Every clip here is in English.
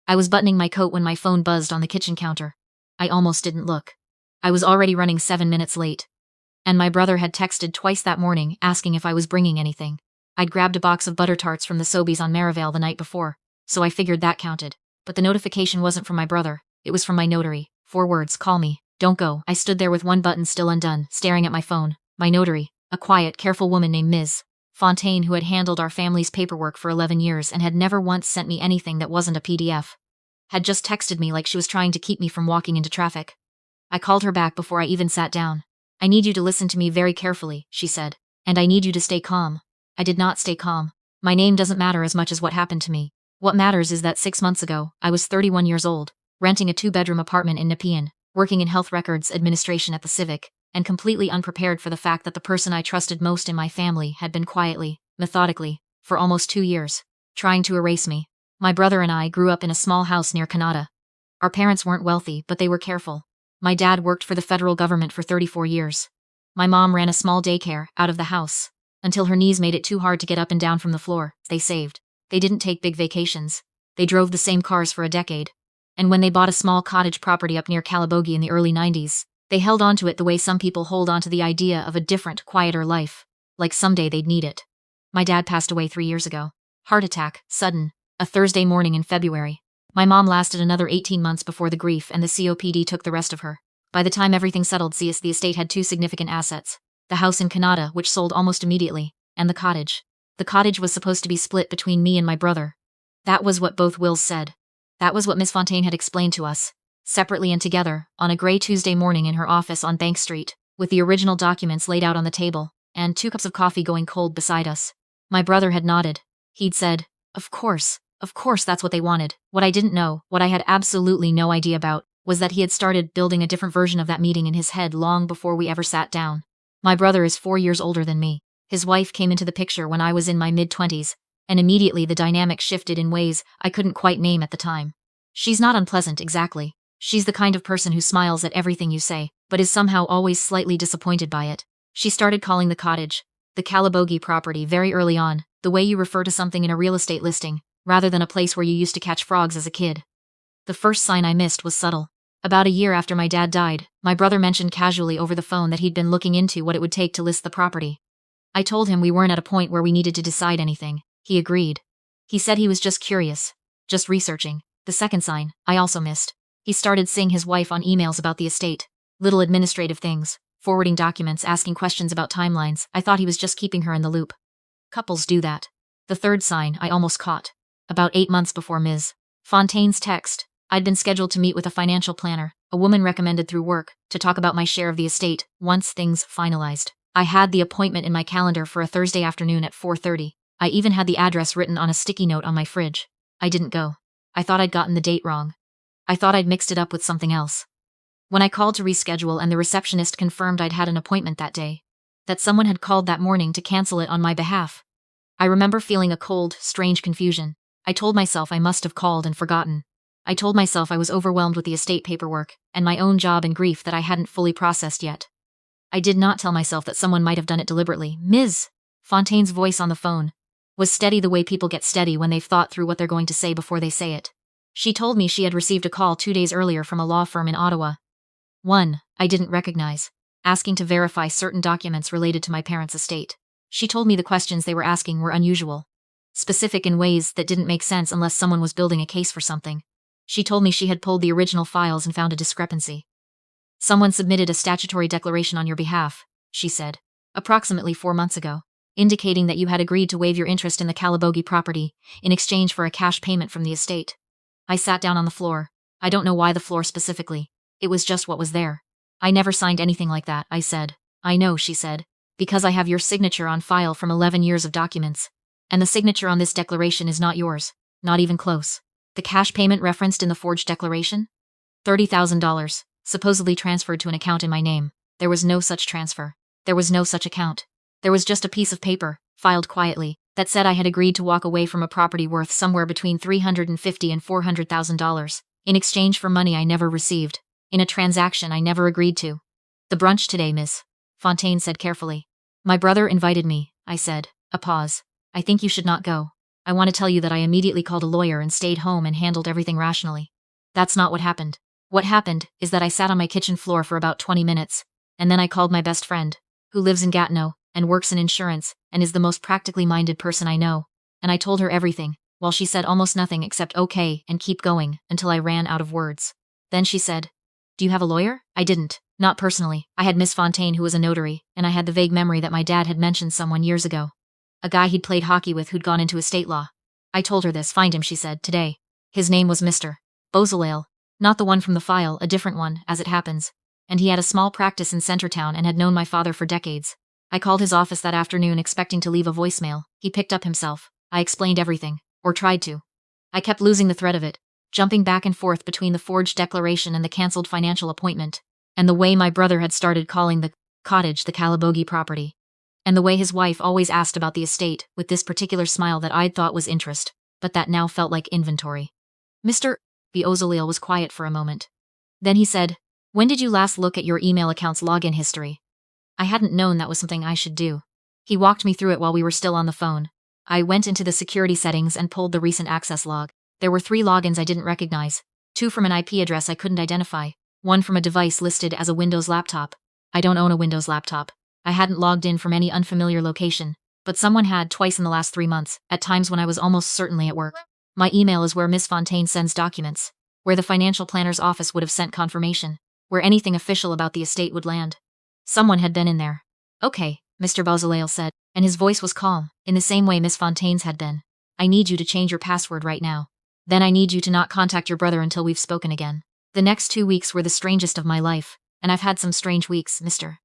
I was buttoning my coat when my phone buzzed on the kitchen counter. I almost didn't look. I was already running 7 minutes late. And my brother had texted twice that morning asking if I was bringing anything. I'd grabbed a box of butter tarts from the Sobeys on Merivale the night before, so I figured that counted. But the notification wasn't from my brother, it was from my notary. 4 words, call me, don't go. I stood there with one button still undone, staring at my phone. My notary, a quiet, careful woman named Ms. Fontaine, who had handled our family's paperwork for 11 years and had never once sent me anything that wasn't a PDF, had just texted me like she was trying to keep me from walking into traffic. I called her back before I even sat down. I need you to listen to me very carefully, she said, and I need you to stay calm. I did not stay calm. My name doesn't matter as much as what happened to me. What matters is that 6 months ago, I was 31 years old, renting a 2-bedroom apartment in Nepean, working in health records administration at the Civic, and completely unprepared for the fact that the person I trusted most in my family had been quietly, methodically, for almost 2 years, trying to erase me. My brother and I grew up in a small house near Canada. Our parents weren't wealthy, but they were careful. My dad worked for the federal government for 34 years. My mom ran a small daycare out of the house, until her knees made it too hard to get up and down from the floor. They saved. They didn't take big vacations. They drove the same cars for a decade. And when they bought a small cottage property up near Calabogie in the early 90s, they held on to it the way some people hold on to the idea of a different, quieter life, like someday they'd need it. My dad passed away 3 years ago. Heart attack, sudden, a Thursday morning in February. My mom lasted another 18 months before the grief and the COPD took the rest of her. By the time everything settled, the estate had 2 significant assets. The house in Canada, which sold almost immediately, and the cottage. The cottage was supposed to be split between me and my brother. That was what both wills said. That was what Miss Fontaine had explained to us, separately and together, on a gray Tuesday morning in her office on Bank Street, with the original documents laid out on the table, and 2 cups of coffee going cold beside us. My brother had nodded. He'd said, of course that's what they wanted. What I didn't know, what I had absolutely no idea about, was that he had started building a different version of that meeting in his head long before we ever sat down. My brother is 4 years older than me. His wife came into the picture when I was in my mid-20s, and immediately the dynamic shifted in ways I couldn't quite name at the time. She's not unpleasant, exactly. She's the kind of person who smiles at everything you say, but is somehow always slightly disappointed by it. She started calling the cottage, the Calabogie property, very early on, the way you refer to something in a real estate listing, rather than a place where you used to catch frogs as a kid. The first sign I missed was subtle. About a year after my dad died, my brother mentioned casually over the phone that he'd been looking into what it would take to list the property. I told him we weren't at a point where we needed to decide anything. He agreed. He said he was just curious, just researching. The second sign, I also missed. He started seeing his wife on emails about the estate. Little administrative things, forwarding documents, asking questions about timelines. I thought he was just keeping her in the loop. Couples do that. The third sign I almost caught. About 8 months before Ms. Fontaine's text, I'd been scheduled to meet with a financial planner, a woman recommended through work, to talk about my share of the estate, once things finalized. I had the appointment in my calendar for a Thursday afternoon at 4:30. I even had the address written on a sticky note on my fridge. I didn't go. I thought I'd gotten the date wrong. I thought I'd mixed it up with something else. When I called to reschedule and the receptionist confirmed I'd had an appointment that day, that someone had called that morning to cancel it on my behalf, I remember feeling a cold, strange confusion. I told myself I must have called and forgotten. I told myself I was overwhelmed with the estate paperwork and my own job and grief that I hadn't fully processed yet. I did not tell myself that someone might have done it deliberately. Ms. Fontaine's voice on the phone was steady the way people get steady when they've thought through what they're going to say before they say it. She told me she had received a call 2 days earlier from a law firm in Ottawa. One I didn't recognize, asking to verify certain documents related to my parents' estate. She told me the questions they were asking were unusual, specific in ways that didn't make sense unless someone was building a case for something. She told me she had pulled the original files and found a discrepancy. Someone submitted a statutory declaration on your behalf, she said, approximately 4 months ago, indicating that you had agreed to waive your interest in the Calabogie property in exchange for a cash payment from the estate. I sat down on the floor. I don't know why the floor specifically. It was just what was there. I never signed anything like that, I said. I know, she said, because I have your signature on file from 11 years of documents. And the signature on this declaration is not yours, not even close. The cash payment referenced in the forged declaration? $30,000, supposedly transferred to an account in my name. There was no such transfer. There was no such account. There was just a piece of paper, filed quietly, that said I had agreed to walk away from a property worth somewhere between $350,000 and $400,000, in exchange for money I never received, in a transaction I never agreed to. The brunch today, Miss Fontaine said carefully. My brother invited me, I said. A pause. I think you should not go. I want to tell you that I immediately called a lawyer and stayed home and handled everything rationally. That's not what happened. What happened is that I sat on my kitchen floor for about 20 minutes, and then I called my best friend, who lives in Gatineau and works in insurance and is the most practically minded person I know, and I told her everything, while she said almost nothing except okay and keep going until I ran out of words. Then she said, "Do you have a lawyer?" I didn't. Not personally. I had Miss Fontaine, who was a notary, and I had the vague memory that my dad had mentioned someone years ago. A guy he'd played hockey with who'd gone into estate law. I told her this. "Find him," she said, "today." His name was Mr. Beausoleil. Not the one from the file, a different one, as it happens. And he had a small practice in Centertown and had known my father for decades. I called his office that afternoon expecting to leave a voicemail. He picked up himself. I explained everything. Or tried to. I kept losing the thread of it, jumping back and forth between the forged declaration and the cancelled financial appointment, and the way my brother had started calling the cottage the Calabogie property, and the way his wife always asked about the estate with this particular smile that I'd thought was interest, but that now felt like inventory. Mr. Beausoleil was quiet for a moment. Then he said, "When did you last look at your email account's login history?" I hadn't known that was something I should do. He walked me through it while we were still on the phone. I went into the security settings and pulled the recent access log. There were 3 logins I didn't recognize, 2 from an IP address I couldn't identify, 1 from a device listed as a Windows laptop. I don't own a Windows laptop. I hadn't logged in from any unfamiliar location, but someone had twice in the last 3 months, at times when I was almost certainly at work. My email is where Miss Fontaine sends documents, where the financial planner's office would have sent confirmation, where anything official about the estate would land. Someone had been in there. "Okay," Mr. Beausoleil said, and his voice was calm, in the same way Miss Fontaine's had been. "I need you to change your password right now. Then I need you to not contact your brother until we've spoken again." The next 2 weeks were the strangest of my life, and I've had some strange weeks, Mr.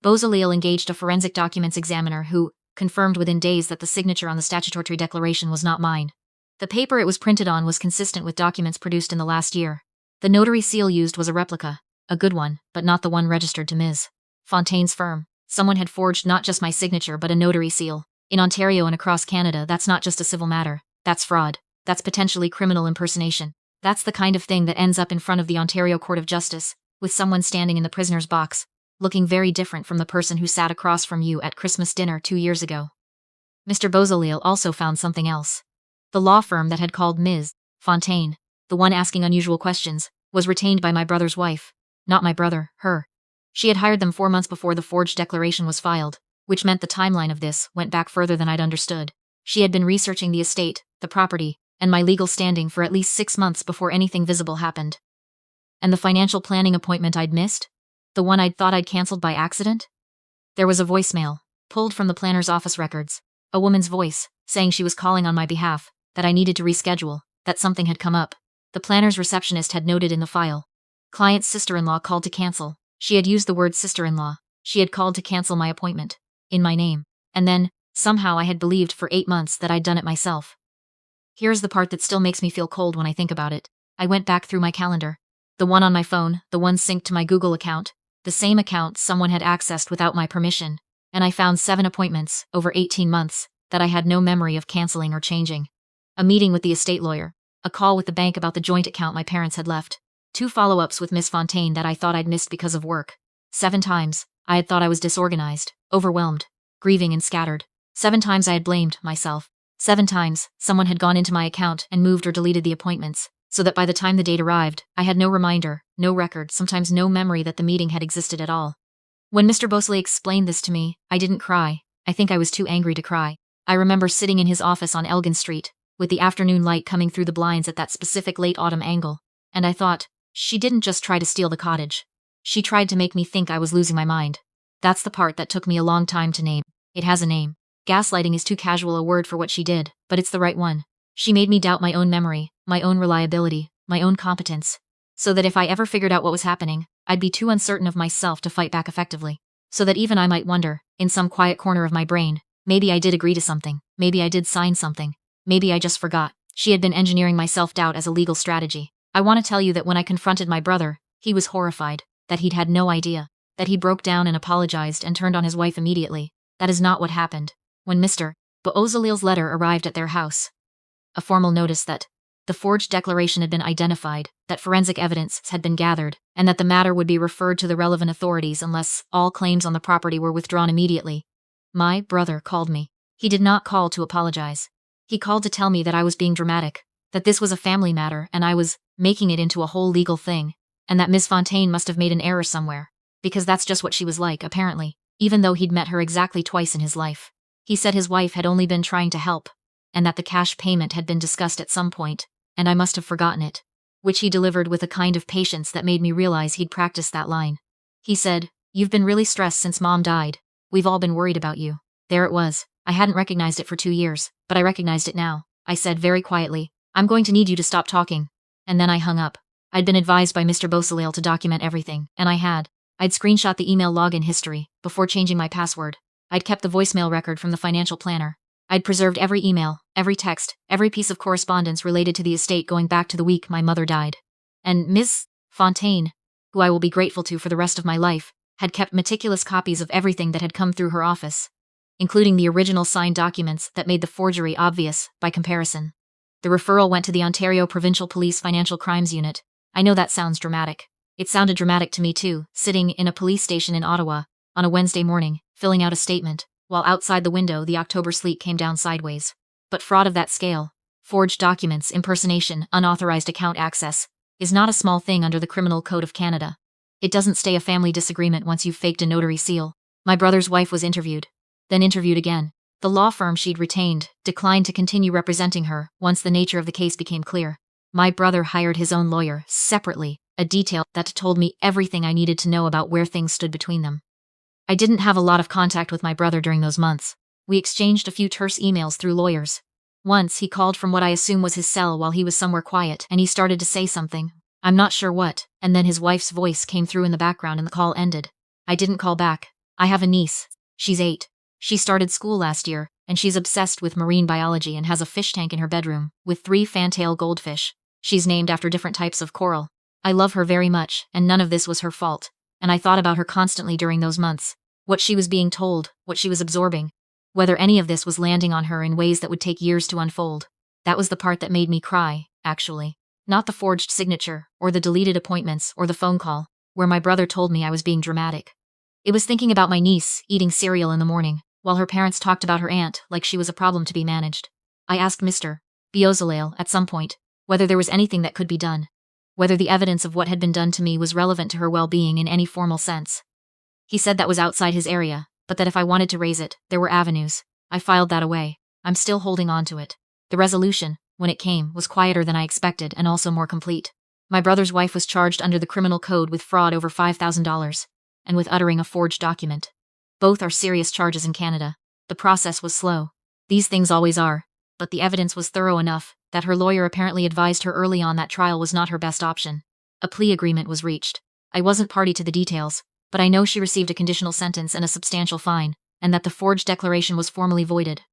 Beausoleil engaged a forensic documents examiner who confirmed within days that the signature on the statutory declaration was not mine. The paper it was printed on was consistent with documents produced in the last year. The notary seal used was a replica, a good one, but not the one registered to Ms. Fontaine's firm. Someone had forged not just my signature but a notary seal. In Ontario and across Canada, that's not just a civil matter. That's fraud. That's potentially criminal impersonation. That's the kind of thing that ends up in front of the Ontario Court of Justice, with someone standing in the prisoner's box, looking very different from the person who sat across from you at Christmas dinner 2 years ago. Mr. Beausoleil also found something else. The law firm that had called Ms. Fontaine, the one asking unusual questions, was retained by my brother's wife. Not my brother, her. She had hired them 4 months before the forged declaration was filed, which meant the timeline of this went back further than I'd understood. She had been researching the estate, the property, and my legal standing for at least 6 months before anything visible happened. And the financial planning appointment I'd missed? The one I'd thought I'd canceled by accident? There was a voicemail, pulled from the planner's office records. A woman's voice, saying she was calling on my behalf, that I needed to reschedule, that something had come up. The planner's receptionist had noted in the file. Client's sister-in-law called to cancel. She had used the word sister-in-law. She had called to cancel my appointment. In my name. And then, somehow I had believed for 8 months that I'd done it myself. Here's the part that still makes me feel cold when I think about it. I went back through my calendar. The one on my phone, the one synced to my Google account, the same account someone had accessed without my permission, and I found 7 appointments, over 18 months, that I had no memory of canceling or changing. A meeting with the estate lawyer, a call with the bank about the joint account my parents had left, 2 follow-ups with Miss Fontaine that I thought I'd missed because of work. 7 times, I had thought I was disorganized, overwhelmed, grieving and scattered. 7 times I had blamed myself. 7 times, someone had gone into my account and moved or deleted the appointments, so that by the time the date arrived, I had no reminder, no record, sometimes no memory that the meeting had existed at all. When Mr. Beausoleil explained this to me, I didn't cry. I think I was too angry to cry. I remember sitting in his office on Elgin Street, with the afternoon light coming through the blinds at that specific late autumn angle, and I thought, she didn't just try to steal the cottage. She tried to make me think I was losing my mind. That's the part that took me a long time to name. It has a name. Gaslighting is too casual a word for what she did, but it's the right one. She made me doubt my own memory, my own reliability, my own competence, so that if I ever figured out what was happening, I'd be too uncertain of myself to fight back effectively. So that even I might wonder, in some quiet corner of my brain, maybe I did agree to something, maybe I did sign something, maybe I just forgot. She had been engineering my self-doubt as a legal strategy. I want to tell you that when I confronted my brother, he was horrified, that he'd had no idea, that he broke down and apologized and turned on his wife immediately. That is not what happened. When Mr. Beausoleil's letter arrived at their house, a formal notice that the forged declaration had been identified, that forensic evidence had been gathered, and that the matter would be referred to the relevant authorities unless all claims on the property were withdrawn immediately. My brother called me. He did not call to apologize. He called to tell me that I was being dramatic, that this was a family matter and I was making it into a whole legal thing, and that Miss Fontaine must have made an error somewhere, because that's just what she was like, apparently, even though he'd met her exactly twice in his life. He said his wife had only been trying to help, and that the cash payment had been discussed at some point, and I must have forgotten it, which he delivered with a kind of patience that made me realize he'd practiced that line. He said, "You've been really stressed since Mom died. We've all been worried about you." There it was. I hadn't recognized it for 2 years, but I recognized it now. I said very quietly, "I'm going to need you to stop talking." And then I hung up. I'd been advised by Mr. Beausoleil to document everything, and I had. I'd screenshot the email login history before changing my password. I'd kept the voicemail record from the financial planner. I'd preserved every email, every text, every piece of correspondence related to the estate going back to the week my mother died. And Miss Fontaine, who I will be grateful to for the rest of my life, had kept meticulous copies of everything that had come through her office, including the original signed documents that made the forgery obvious by comparison. The referral went to the Ontario Provincial Police Financial Crimes Unit. I know that sounds dramatic. It sounded dramatic to me too, sitting in a police station in Ottawa on a Wednesday morning, filling out a statement, while outside the window the October sleet came down sideways. But fraud of that scale, forged documents, impersonation, unauthorized account access, is not a small thing under the Criminal Code of Canada. It doesn't stay a family disagreement once you've faked a notary seal. My brother's wife was interviewed, then interviewed again. The law firm she'd retained declined to continue representing her once the nature of the case became clear. My brother hired his own lawyer, separately, a detail that told me everything I needed to know about where things stood between them. I didn't have a lot of contact with my brother during those months. We exchanged a few terse emails through lawyers. Once he called from what I assume was his cell while he was somewhere quiet, and he started to say something. I'm not sure what, and then his wife's voice came through in the background and the call ended. I didn't call back. I have a niece. She's 8. She started school last year, and she's obsessed with marine biology and has a fish tank in her bedroom, with 3 fantail goldfish. She's named after different types of coral. I love her very much, and none of this was her fault, and I thought about her constantly during those months. What she was being told, what she was absorbing, whether any of this was landing on her in ways that would take years to unfold. That was the part that made me cry, actually. Not the forged signature, or the deleted appointments, or the phone call, where my brother told me I was being dramatic. It was thinking about my niece, eating cereal in the morning, while her parents talked about her aunt like she was a problem to be managed. I asked Mr. Beausoleil, at some point, whether there was anything that could be done, whether the evidence of what had been done to me was relevant to her well-being in any formal sense. He said that was outside his area, but that if I wanted to raise it, there were avenues. I filed that away. I'm still holding on to it. The resolution, when it came, was quieter than I expected and also more complete. My brother's wife was charged under the criminal code with fraud over $5,000, and with uttering a forged document. Both are serious charges in Canada. The process was slow. These things always are. But the evidence was thorough enough that her lawyer apparently advised her early on that trial was not her best option. A plea agreement was reached. I wasn't party to the details, but I know she received a conditional sentence and a substantial fine, and that the forged declaration was formally voided.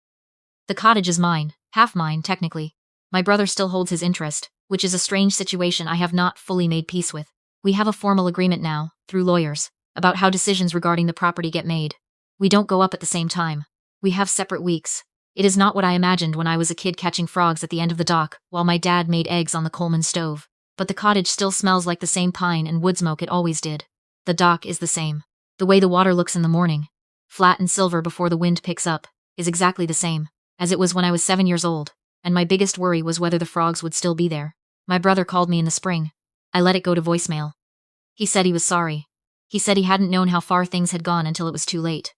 The cottage is mine, half mine, technically. My brother still holds his interest, which is a strange situation I have not fully made peace with. We have a formal agreement now, through lawyers, about how decisions regarding the property get made. We don't go up at the same time. We have separate weeks. It is not what I imagined when I was a kid catching frogs at the end of the dock, while my dad made eggs on the Coleman stove. But the cottage still smells like the same pine and wood smoke it always did. The dock is the same. The way the water looks in the morning, flat and silver before the wind picks up, is exactly the same as it was when I was 7 years old, and my biggest worry was whether the frogs would still be there. My brother called me in the spring. I let it go to voicemail. He said he was sorry. He said he hadn't known how far things had gone until it was too late.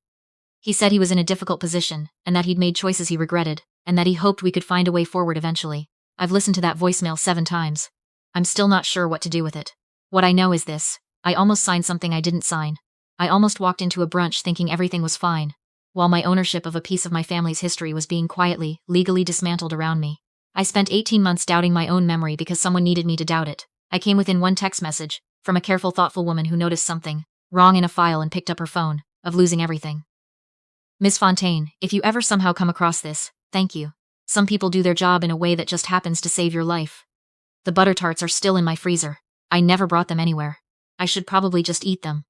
He said he was in a difficult position, and that he'd made choices he regretted, and that he hoped we could find a way forward eventually. I've listened to that voicemail 7 times. I'm still not sure what to do with it. What I know is this. I almost signed something I didn't sign. I almost walked into a brunch thinking everything was fine, while my ownership of a piece of my family's history was being quietly, legally dismantled around me. I spent 18 months doubting my own memory because someone needed me to doubt it. I came within one text message, from a careful, thoughtful woman who noticed something wrong in a file and picked up her phone, of losing everything. Miss Fontaine, if you ever somehow come across this, thank you. Some people do their job in a way that just happens to save your life. The butter tarts are still in my freezer. I never brought them anywhere. I should probably just eat them.